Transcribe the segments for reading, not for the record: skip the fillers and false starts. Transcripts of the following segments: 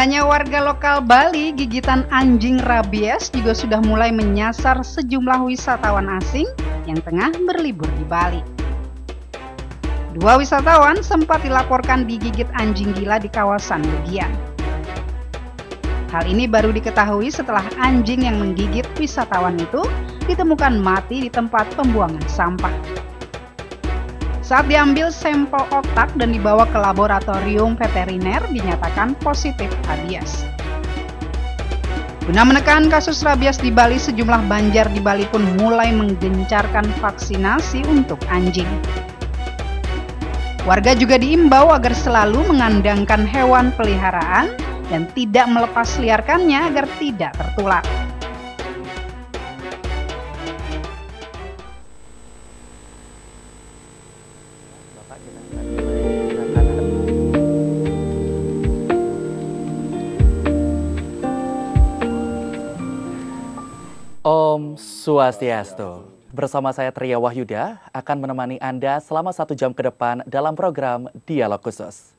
hanya warga lokal Bali, gigitan anjing rabies juga sudah mulai menyasar sejumlah wisatawan asing yang tengah berlibur di Bali. Dua wisatawan sempat dilaporkan digigit anjing gila di kawasan Legian. Hal ini baru diketahui setelah anjing yang menggigit wisatawan itu ditemukan mati di tempat pembuangan sampah. Saat diambil sampel otak dan dibawa ke laboratorium veteriner, dinyatakan positif rabies. Guna menekan kasus rabies di Bali, sejumlah banjar di Bali pun mulai menggencarkan vaksinasi untuk anjing. Warga juga diimbau agar selalu mengandangkan hewan peliharaan dan tidak melepas liarkannya agar tidak tertular. Om Swastiastu. Bersama saya Tria Wahyuda akan menemani Anda selama 1 jam ke depan dalam program Dialog Khusus.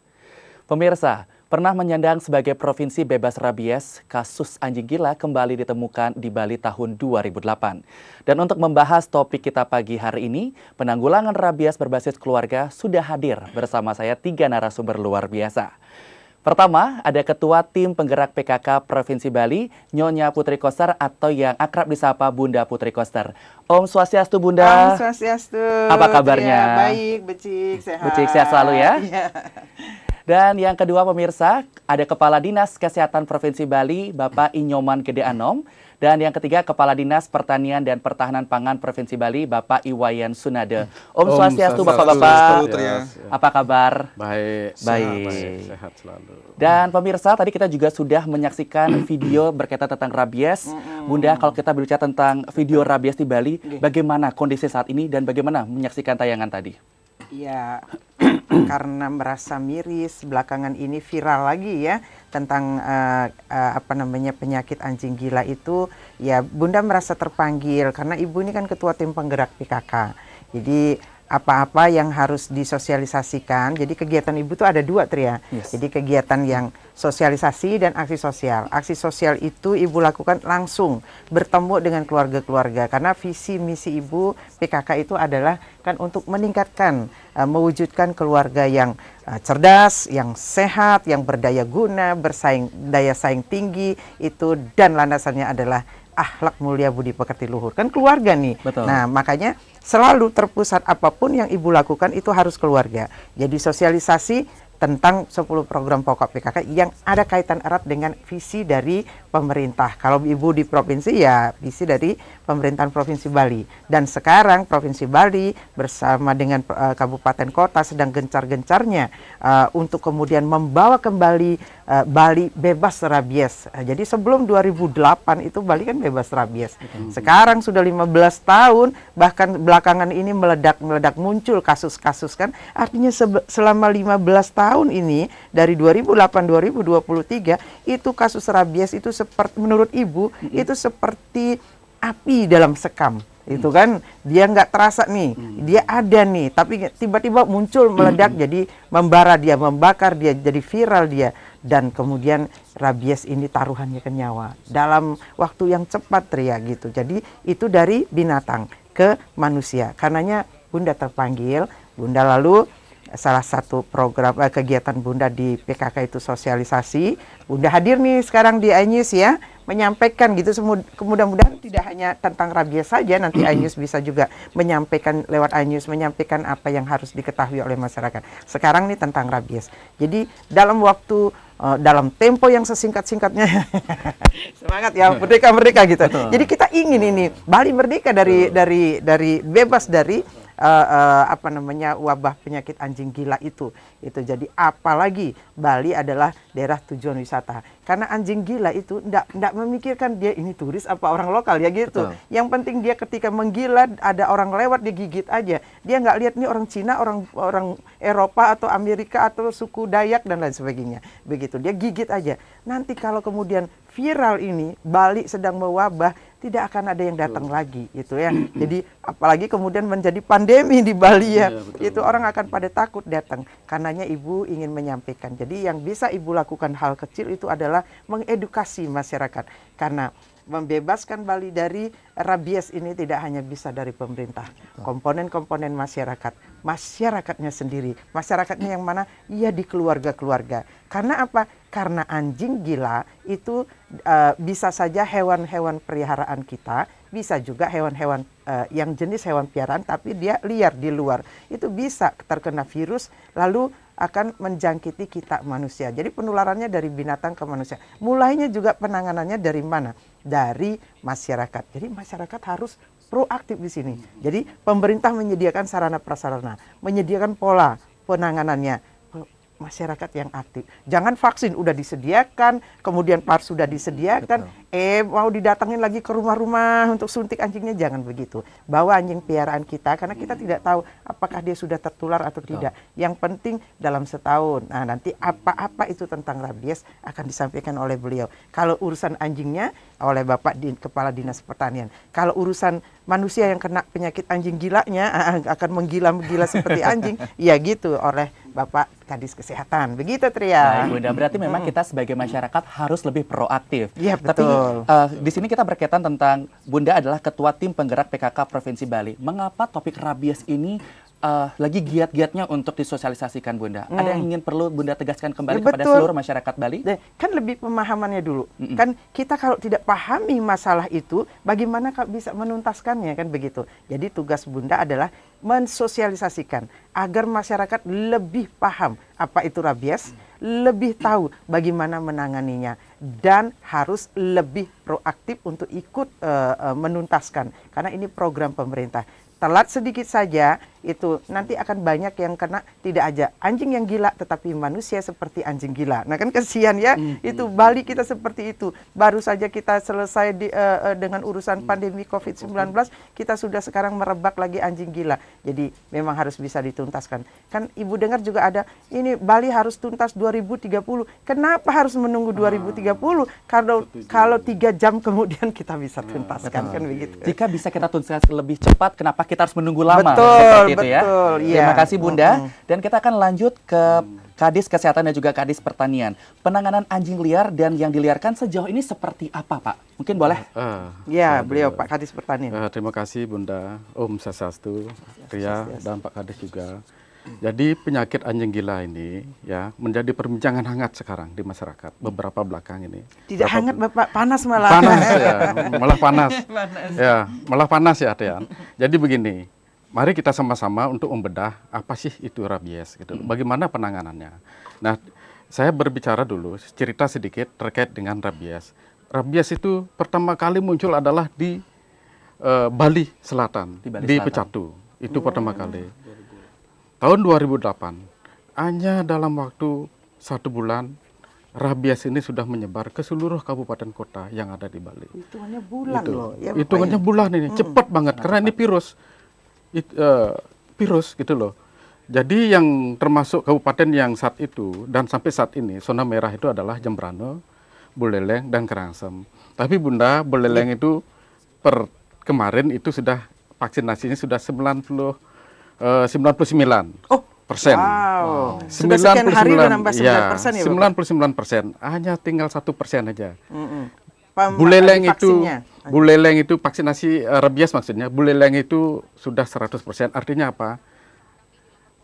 Pemirsa, pernah menyandang sebagai provinsi bebas rabies, kasus anjing gila kembali ditemukan di Bali tahun 2008. Dan untuk membahas topik kita pagi hari ini, penanggulangan rabies berbasis keluarga sudah hadir bersama saya 3 narasumber luar biasa. Pertama, ada Ketua Tim Penggerak PKK Provinsi Bali, Nyonya Putri Koster atau yang akrab disapa Bunda Putri Koster. Om Swastiastu, Bunda. Om Swastiastu. Apa kabarnya? Ya, baik, becik, sehat. Becik, sehat selalu ya. Ya. Dan yang kedua pemirsa, ada Kepala Dinas Kesehatan Provinsi Bali, Bapak Inyoman Gede Anom. Dan yang ketiga, Kepala Dinas Pertanian dan Pertahanan Pangan Provinsi Bali, Bapak Iwayan Sunade. Om Swastiastu, Bapak-Bapak. Apa kabar? Baik, baik. Sehat selalu. Dan pemirsa, tadi kita juga sudah menyaksikan video berkaitan tentang rabies. Bunda, kalau kita berbicara tentang video rabies di Bali, bagaimana kondisi saat ini dan bagaimana menyaksikan tayangan tadi? Ya, karena merasa miris belakangan ini viral lagi ya tentang penyakit anjing gila itu, ya Bunda merasa terpanggil karena Ibu ini kan ketua tim penggerak PKK. Jadi apa-apa yang harus disosialisasikan. Jadi kegiatan Ibu tuh ada 2, Tria. Yes. Jadi kegiatan yang sosialisasi dan aksi sosial. Aksi sosial itu Ibu lakukan langsung bertemu dengan keluarga-keluarga karena visi misi Ibu PKK itu adalah kan untuk meningkatkan, mewujudkan keluarga yang cerdas, yang sehat, yang berdaya guna, daya saing tinggi itu, dan landasannya adalah akhlak mulia budi pekerti luhur. Kan keluarga nih. Betul. Nah, makanya selalu terpusat apapun yang Ibu lakukan itu harus keluarga. Jadi sosialisasi tentang 10 program pokok PKK yang ada kaitan erat dengan visi dari pemerintah. Kalau Ibu di provinsi ya visi dari pemerintahan Provinsi Bali. Dan sekarang Provinsi Bali bersama dengan kabupaten kota sedang gencar-gencarnya untuk kemudian membawa kembali Bali bebas rabies. Jadi sebelum 2008 itu Bali kan bebas rabies. Sekarang sudah 15 tahun, bahkan belakangan ini meledak muncul kasus-kasus kan. Artinya selama 15 tahun ini dari 2008-2023 itu kasus rabies itu seperti menurut Ibu itu seperti api dalam sekam. Itu kan dia nggak terasa nih, dia ada nih, tapi tiba-tiba muncul meledak jadi membara dia, membakar dia, jadi viral dia. Dan kemudian rabies ini taruhannya ke nyawa dalam waktu yang cepat, Tria, gitu. Jadi itu dari binatang ke manusia. Karenanya Bunda terpanggil, Bunda lalu salah satu program kegiatan Bunda di PKK itu sosialisasi. Bunda hadir nih sekarang di iNews ya, menyampaikan gitu. Mudah-mudahan tidak hanya tentang rabies saja, nanti iNews bisa juga menyampaikan lewat iNews, menyampaikan apa yang harus diketahui oleh masyarakat. Sekarang nih tentang rabies. Jadi dalam waktu dalam tempo yang sesingkat-singkatnya semangat ya, merdeka gitu. Betul. Jadi kita ingin ini Bali merdeka dari bebas dari wabah penyakit anjing gila itu. Jadi apalagi Bali adalah daerah tujuan wisata. Karena anjing gila itu enggak memikirkan dia ini turis apa orang lokal ya gitu. Betul. Yang penting dia ketika menggila ada orang lewat dia gigit aja. Dia nggak lihat nih orang Cina, orang Eropa atau Amerika atau suku Dayak dan lain sebagainya. Begitu dia gigit aja. Nanti kalau kemudian viral ini Bali sedang mewabah tidak akan ada yang datang lagi gitu ya. Jadi apalagi kemudian menjadi pandemi di Bali ya, itu orang akan pada takut datang. Karenanya ibu ingin menyampaikan. Jadi yang bisa ibu lakukan hal kecil itu adalah mengedukasi masyarakat. Karena membebaskan Bali dari rabies ini tidak hanya bisa dari pemerintah, komponen-komponen masyarakat, masyarakatnya sendiri, masyarakatnya yang mana? Iya di keluarga-keluarga. Karena apa? Karena anjing gila itu bisa saja hewan-hewan peliharaan kita, bisa juga hewan-hewan yang jenis hewan piaraan tapi dia liar di luar, itu bisa terkena virus lalu akan menjangkiti kita manusia. Jadi penularannya dari binatang ke manusia. Mulainya juga penanganannya dari mana? Dari masyarakat. Jadi masyarakat harus proaktif di sini. Jadi pemerintah menyediakan sarana prasarana, menyediakan pola penanganannya. Masyarakat yang aktif. Jangan vaksin udah disediakan, kemudian PAR sudah disediakan, mau didatengin lagi ke rumah-rumah untuk suntik anjingnya, jangan begitu. Bawa anjing piaraan kita karena kita tidak tahu apakah dia sudah tertular atau tidak. Yang penting dalam setahun. Nah, nanti apa-apa itu tentang rabies akan disampaikan oleh beliau. Kalau urusan anjingnya oleh Bapak Kepala Dinas Pertanian. Kalau urusan manusia yang kena penyakit anjing gilanya akan menggila-menggila seperti anjing, ya gitu oleh Bapak Kadis Kesehatan. Begitu Tria. Baik Bunda, berarti memang kita sebagai masyarakat harus lebih proaktif. Iya, Tapi betul. di sini kita berkaitan tentang Bunda adalah Ketua Tim Penggerak PKK Provinsi Bali. Mengapa topik rabies ini lagi giat-giatnya untuk disosialisasikan Bunda? Ada yang ingin perlu Bunda tegaskan kembali Ya, kepada betul. seluruh masyarakat Bali? Kan lebih pemahamannya dulu. Kan kita kalau tidak pahami masalah itu, bagaimana bisa menuntaskannya kan begitu. Jadi tugas Bunda adalah mensosialisasikan agar masyarakat lebih paham apa itu rabies, lebih tahu bagaimana menanganinya dan harus lebih proaktif untuk ikut menuntaskan karena ini program pemerintah. Telat sedikit saja itu nanti akan banyak yang kena, tidak aja anjing yang gila tetapi manusia seperti anjing gila. Nah kan kesian ya, itu Bali kita seperti itu. Baru saja kita selesai dengan urusan pandemi COVID-19, kita sudah sekarang merebak lagi anjing gila. Jadi memang harus bisa dituntaskan. Kan Ibu dengar juga ada, ini Bali harus tuntas 2030. Kenapa harus menunggu 2030? Kalau 3 jam kemudian kita bisa tuntaskan, kan begitu. Jika bisa kita tuntaskan lebih cepat, kenapa kita harus menunggu lama? Betul, Seperti itu ya. betul, iya. Terima kasih Bunda. Dan kita akan lanjut ke Kadis Kesehatan dan juga Kadis Pertanian. Penanganan anjing liar dan yang diliarkan sejauh ini seperti apa, Pak? Mungkin boleh? Ya, beliau Pak Kadis Pertanian. Terima kasih Bunda, Om Swastiastu, Ria dan Pak Kadis juga. Jadi penyakit anjing gila ini ya menjadi perbincangan hangat sekarang di masyarakat beberapa belakang ini. Tidak hangat Bapak, panas malah. Panas ya, malah panas. Ya, malah panas ya, Tian. Jadi begini, mari kita sama-sama untuk membedah apa sih itu rabies gitu. Bagaimana penanganannya. Nah, saya berbicara dulu cerita sedikit terkait dengan rabies. Rabies itu pertama kali muncul adalah di Bali Selatan, di Pecatu. Itu pertama kali. Tahun 2008, hanya dalam waktu 1 bulan, rabies ini sudah menyebar ke seluruh kabupaten kota yang ada di Bali. Hitungannya bulan loh. Ya, hitungannya bulan ini, cepat banget karena ini virus, virus gitu loh. Jadi yang termasuk kabupaten yang saat itu dan sampai saat ini zona merah itu adalah Jembrana, Buleleng dan Karangsem. Tapi Bunda, Buleleng itu per kemarin itu sudah vaksinasinya sudah 99%. Oh, persen. Wow. Sudah sekian hari udah nambah 9% ya, Bapak? 99%. Hanya tinggal 1% aja. Buleleng itu vaksinasi rabies maksudnya. Buleleng itu sudah 100%. Artinya apa?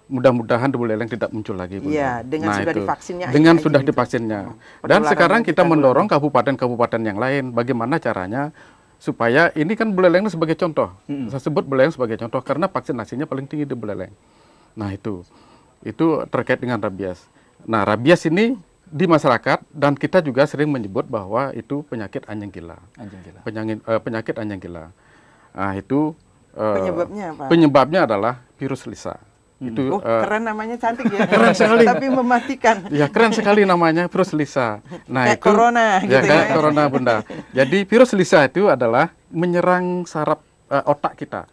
Mudah-mudahan Buleleng tidak muncul lagi. Iya, dengan sudah divaksinnya. Dengan sudah divaksinnya. Dan sekarang kita mendorong kabupaten-kabupaten yang lain. Bagaimana caranya? Supaya ini kan Buleleng sebagai contoh. Saya sebut Buleleng sebagai contoh karena vaksinasinya paling tinggi di Buleleng. Nah itu terkait dengan rabies. Nah rabies ini di masyarakat dan kita juga sering menyebut bahwa itu penyakit anjing gila. Penyakit anjing gila. Nah itu penyebabnya apa? Penyebabnya adalah virus Lisa. Itu keren namanya, cantik ya. Keren sekali. Tapi mematikan. Ya keren sekali namanya virus Lisa. Nah kayak corona gitu ya. Kayak corona Bunda. Jadi virus Lisa itu adalah menyerang saraf otak kita.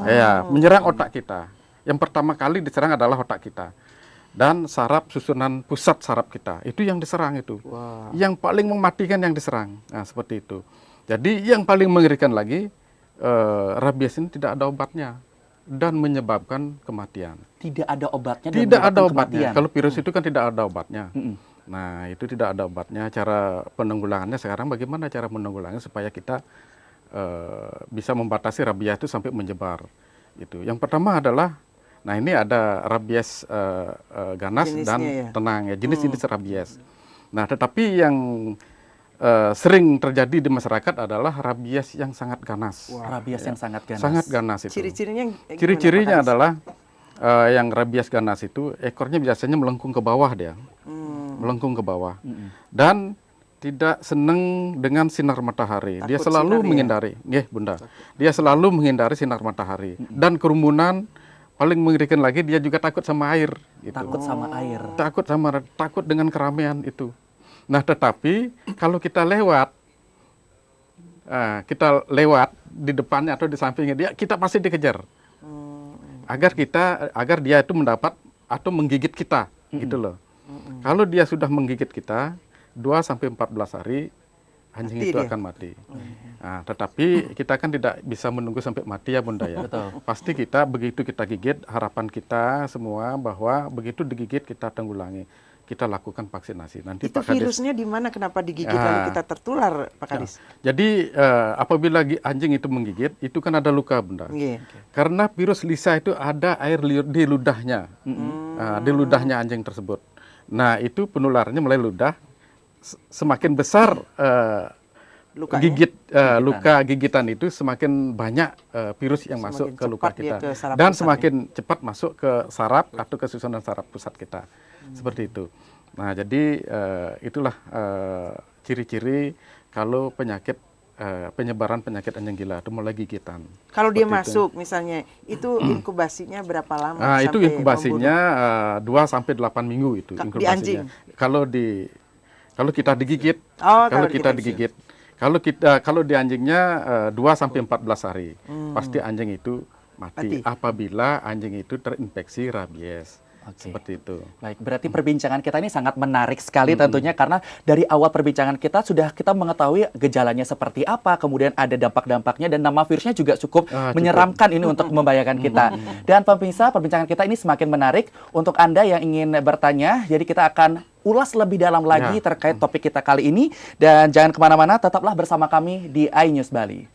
Ya, menyerang otak kita. Yang pertama kali diserang adalah otak kita. Dan saraf susunan pusat saraf kita. Itu yang diserang itu. Wow. Yang paling mematikan yang diserang. Nah, seperti itu. Jadi yang paling mengerikan lagi, rabies ini tidak ada obatnya dan menyebabkan kematian. Tidak ada obatnya dan Tidak ada menyebabkan obatnya. kematian. Kalau virus itu kan tidak ada obatnya. Mm-mm. Nah, itu tidak ada obatnya. Cara penanggulangannya sekarang bagaimana cara menanggulangannya supaya kita bisa membatasi rabies itu sampai menyebar. Itu. Yang pertama adalah, nah ini ada rabies ganas Jenisnya dan ya? tenang ya, jenis-jenis rabies. Nah, tetapi yang sering terjadi di masyarakat adalah rabies yang sangat ganas. Rabies yang sangat ganas. Sangat ganas itu. Ciri-cirinya gimana, Ciri-cirinya Pak Kadis? adalah yang rabies ganas itu ekornya biasanya melengkung ke bawah dia, melengkung ke bawah, dan tidak senang dengan sinar matahari. Dia Takut selalu sinar ya? menghindari, nggih Bunda. Dia selalu menghindari sinar matahari dan kerumunan. Paling mengerikan lagi dia juga takut sama air. Gitu. Takut sama air. Takut dengan keramaian itu. Nah, tetapi kalau kita lewat di depannya atau di sampingnya dia, kita pasti dikejar. Agar dia itu mendapat atau menggigit kita, gitu loh. Kalau dia sudah menggigit kita 2 sampai 14 hari, anjing Mati itu dia? akan mati. Nah, tetapi kita kan tidak bisa menunggu sampai mati ya Bunda ya. Betul. Pasti begitu kita gigit, harapan kita semua bahwa begitu digigit kita tanggulangi. Kita lakukan vaksinasi. Nanti Itu Pak Kadis. virusnya di mana, kenapa digigit lalu kita tertular, Pak Kadis? Jadi apabila anjing itu menggigit, itu kan ada luka Bunda. Nggih. Karena virus Lisa itu ada air di ludahnya, di ludahnya anjing tersebut. Nah, itu penularannya mulai ludah. Semakin besar Lukanya? luka gigitan itu, semakin banyak virus yang Semakin masuk ke luka cepat dia kita, ke saraf dan pusat semakin cepat masuk ke saraf atau ke susunan saraf pusat kita, seperti itu. Nah, jadi itulah ciri-ciri kalau penyebaran penyakit anjing gila itu mulai gigitan. Kalau dia Seperti itu. masuk misalnya, itu inkubasinya berapa lama? Nah, itu sampai inkubasinya 2 sampai 8 minggu itu Di inkubasinya. anjing? Kalau kita digigit, Oh, kalau kalau kita kita digigit, kalau di anjingnya 2 sampai 14 hari, pasti anjing itu mati. Mati. Apabila anjing itu terinfeksi rabies. Oke. Seperti itu. Baik, berarti perbincangan kita ini sangat menarik sekali tentunya karena dari awal perbincangan kita mengetahui gejalanya seperti apa, kemudian ada dampak-dampaknya dan nama virusnya juga cukup menyeramkan ini untuk membahayakan kita. Dan pemirsa, perbincangan kita ini semakin menarik untuk Anda yang ingin bertanya. Jadi kita akan ulas lebih dalam lagi terkait topik kita kali ini dan jangan kemana-mana, tetaplah bersama kami di iNews Bali.